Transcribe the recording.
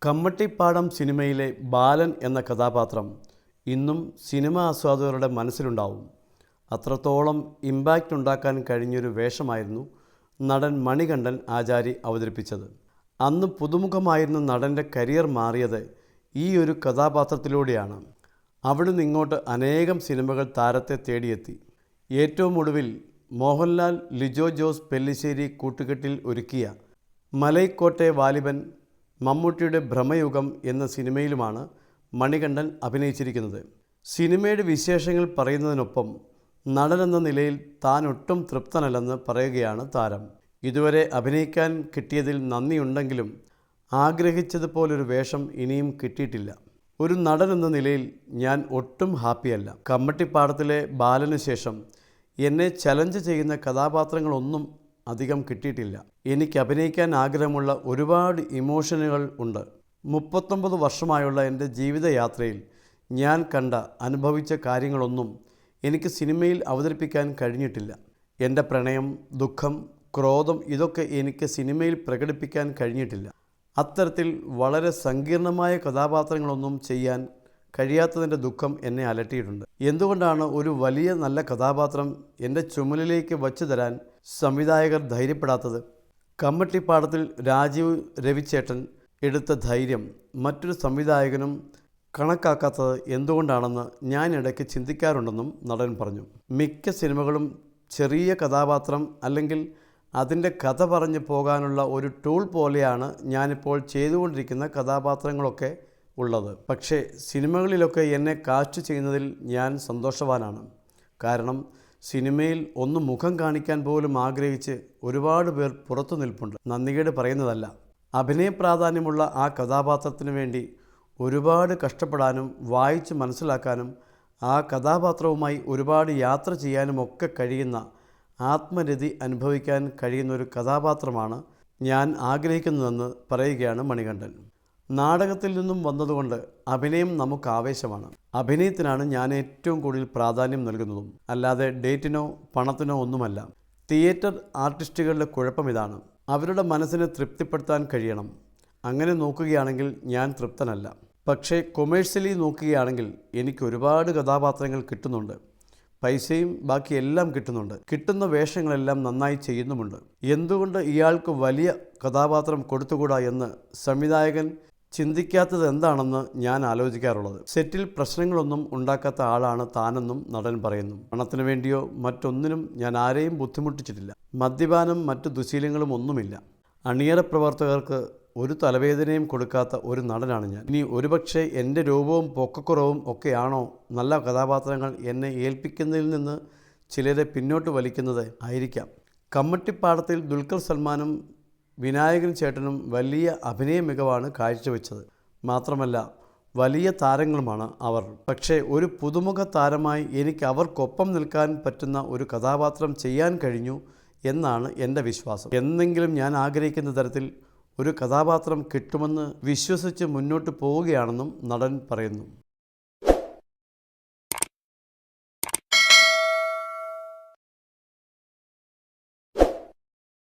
കമ്മട്ടിപ്പാടം സിനിമയിലെ ബാലൻ എന്ന കഥാപാത്രം ഇന്നും സിനിമാ ആസ്വാദകരുടെ മനസ്സിലുണ്ടാവും. അത്രത്തോളം ഇമ്പാക്റ്റ് ഉണ്ടാക്കാൻ കഴിഞ്ഞൊരു വേഷമായിരുന്നു നടൻ മണികണ്ഠൻ ആചാരി അവതരിപ്പിച്ചത്. അന്ന് പുതുമുഖമായിരുന്ന നടൻ്റെ കരിയർ മാറിയത് ഈ ഒരു കഥാപാത്രത്തിലൂടെയാണ്. അവിടുന്ന് ഇങ്ങോട്ട് അനേകം സിനിമകൾ താരത്തെ തേടിയെത്തി. ഏറ്റവും ഒടുവിൽ മോഹൻലാൽ ലിജോ ജോസ് പെല്ലിശ്ശേരി കൂട്ടുകെട്ടിൽ ഒരുക്കിയ മലൈക്കോട്ടെ വാലിബൻ, മമ്മൂട്ടിയുടെ ഭ്രമയുഗം എന്ന സിനിമയിലുമാണ് മണികണ്ഠൻ അഭിനയിച്ചിരിക്കുന്നത്. സിനിമയുടെ വിശേഷങ്ങൾ പറയുന്നതിനൊപ്പം നടനെന്ന നിലയിൽ താൻ ഒട്ടും തൃപ്തനല്ലെന്ന് പറയുകയാണ് താരം. ഇതുവരെ അഭിനയിക്കാൻ കിട്ടിയതിൽ നന്ദിയുണ്ടെങ്കിലും ആഗ്രഹിച്ചതുപോലൊരു വേഷം ഇനിയും കിട്ടിയിട്ടില്ല. ഒരു നടനെന്ന നിലയിൽ ഞാൻ ഒട്ടും ഹാപ്പിയല്ല. കമ്മട്ടിപ്പാടത്തിലെ ബാലന് ശേഷം എന്നെ ചലഞ്ച് ചെയ്യുന്ന കഥാപാത്രങ്ങളൊന്നും അധികം കിട്ടിയിട്ടില്ല. എനിക്ക് അഭിനയിക്കാൻ ആഗ്രഹമുള്ള ഒരുപാട് ഇമോഷനുകൾ ഉണ്ട്. 39 വർഷമായുള്ള എൻ്റെ ജീവിതയാത്രയിൽ ഞാൻ കണ്ട അനുഭവിച്ച കാര്യങ്ങളൊന്നും എനിക്ക് സിനിമയിൽ അവതരിപ്പിക്കാൻ കഴിഞ്ഞിട്ടില്ല. എൻ്റെ പ്രണയം, ദുഃഖം, ക്രോധം ഇതൊക്കെ എനിക്ക് സിനിമയിൽ പ്രകടിപ്പിക്കാൻ കഴിഞ്ഞിട്ടില്ല. അത്തരത്തിൽ വളരെ സങ്കീർണമായ കഥാപാത്രങ്ങളൊന്നും ചെയ്യാൻ കഴിയാത്തതിൻ്റെ ദുഃഖം എന്നെ അലട്ടിയിട്ടുണ്ട്. എന്തുകൊണ്ടാണ് ഒരു വലിയ നല്ല കഥാപാത്രം എൻ്റെ ചുമലിലേക്ക് വച്ചു തരാൻ സംവിധായകർ ധൈര്യപ്പെടാത്തത്? കമ്മട്ടിപ്പാടത്തിൽ രാജീവ് രവിച്ചേട്ടൻ എടുത്ത ധൈര്യം മറ്റൊരു സംവിധായകനും കണക്കാക്കാത്തത് എന്തുകൊണ്ടാണെന്ന് ഞാൻ ഇടയ്ക്ക് ചിന്തിക്കാറുണ്ടെന്നും നടൻ പറഞ്ഞു. മിക്ക സിനിമകളും ചെറിയ കഥാപാത്രം അല്ലെങ്കിൽ അതിൻ്റെ കഥ പറഞ്ഞു പോകാനുള്ള ഒരു ടൂൾ പോലെയാണ് ഞാനിപ്പോൾ ചെയ്തുകൊണ്ടിരിക്കുന്ന കഥാപാത്രങ്ങളൊക്കെ ഉള്ളത്. പക്ഷേ സിനിമകളിലൊക്കെ എന്നെ കാസ്റ്റ് ചെയ്യുന്നതിൽ ഞാൻ സന്തോഷവാനാണ്. കാരണം സിനിമയിൽ ഒന്ന് മുഖം കാണിക്കാൻ പോലും ആഗ്രഹിച്ച് ഒരുപാട് പേർ പുറത്തു നിൽപ്പുണ്ട്. നന്ദികേട് പറയുന്നതല്ല. അഭിനയ പ്രാധാന്യമുള്ള ആ കഥാപാത്രത്തിന് വേണ്ടി ഒരുപാട് കഷ്ടപ്പെടാനും വായിച്ച് മനസ്സിലാക്കാനും ആ കഥാപാത്രവുമായി ഒരുപാട് യാത്ര ചെയ്യാനുമൊക്കെ കഴിയുന്ന, ആത്മരതി അനുഭവിക്കാൻ കഴിയുന്ന ഒരു കഥാപാത്രമാണ് ഞാൻ ആഗ്രഹിക്കുന്നതെന്ന് പറയുകയാണ് മണികണ്ഠൻ. നാടകത്തിൽ നിന്നും വന്നതുകൊണ്ട് അഭിനയം നമുക്ക് ആവേശമാണ്. അഭിനയത്തിനാണ് ഞാൻ ഏറ്റവും കൂടുതൽ പ്രാധാന്യം നൽകുന്നതും, അല്ലാതെ ഡേറ്റിനോ പണത്തിനോ ഒന്നുമല്ല. തിയേറ്റർ ആർട്ടിസ്റ്റുകളുടെ കുഴപ്പം ഇതാണ്. അവരുടെ മനസ്സിനെ തൃപ്തിപ്പെടുത്താൻ കഴിയണം. അങ്ങനെ നോക്കുകയാണെങ്കിൽ ഞാൻ തൃപ്തനല്ല. പക്ഷേ കൊമേഴ്സ്യലി നോക്കുകയാണെങ്കിൽ എനിക്ക് ഒരുപാട് കഥാപാത്രങ്ങൾ കിട്ടുന്നുണ്ട്. പൈസയും ബാക്കി എല്ലാം കിട്ടുന്നുണ്ട്. കിട്ടുന്ന വേഷങ്ങളെല്ലാം നന്നായി ചെയ്യുന്നുമുണ്ട്. എന്തുകൊണ്ട് ഇയാൾക്ക് വലിയ കഥാപാത്രം കൊടുത്തുകൂടാ എന്ന് സംവിധായകൻ ചിന്തിക്കാത്തത് എന്താണെന്ന് ഞാൻ ആലോചിക്കാറുള്ളത്. സെറ്റിൽ പ്രശ്നങ്ങളൊന്നും ഉണ്ടാക്കാത്ത ആളാണ് താനെന്നും നടൻ പറയുന്നു. പണത്തിനു വേണ്ടിയോ മറ്റൊന്നിനും ഞാൻ ആരെയും ബുദ്ധിമുട്ടിച്ചിട്ടില്ല. മദ്യപാനം, മറ്റു ദുശീലങ്ങളും ഒന്നുമില്ല. അണിയറ പ്രവർത്തകർക്ക് ഒരു തലവേദനയും കൊടുക്കാത്ത ഒരു നടനാണ് ഞാൻ. ഇനി ഒരുപക്ഷെ എൻ്റെ രൂപവും പൊക്കക്കുറവും ഒക്കെയാണോ നല്ല കഥാപാത്രങ്ങൾ എന്നെ ഏൽപ്പിക്കുന്നതിൽ നിന്ന് ചിലരെ പിന്നോട്ട് വലിക്കുന്നത് ആയിരിക്കാം. കമ്മട്ടിപ്പാടത്തിൽ ദുൽഖർ സൽമാനും വിനായകൻ ചേട്ടനും വലിയ അഭിനയ മികവാണ് കാഴ്ചവെച്ചത്. മാത്രമല്ല വലിയ താരങ്ങളുമാണ് അവർ. പക്ഷേ ഒരു പുതുമുഖ താരമായി എനിക്ക് അവർക്കൊപ്പം നിൽക്കാൻ പറ്റുന്ന ഒരു കഥാപാത്രം ചെയ്യാൻ കഴിഞ്ഞു എന്നാണ് എൻ്റെ വിശ്വാസം. എന്നെങ്കിലും ഞാൻ ആഗ്രഹിക്കുന്ന തരത്തിൽ ഒരു കഥാപാത്രം കിട്ടുമെന്ന് വിശ്വസിച്ച് മുന്നോട്ട് പോവുകയാണെന്നും നടൻ പറയുന്നു.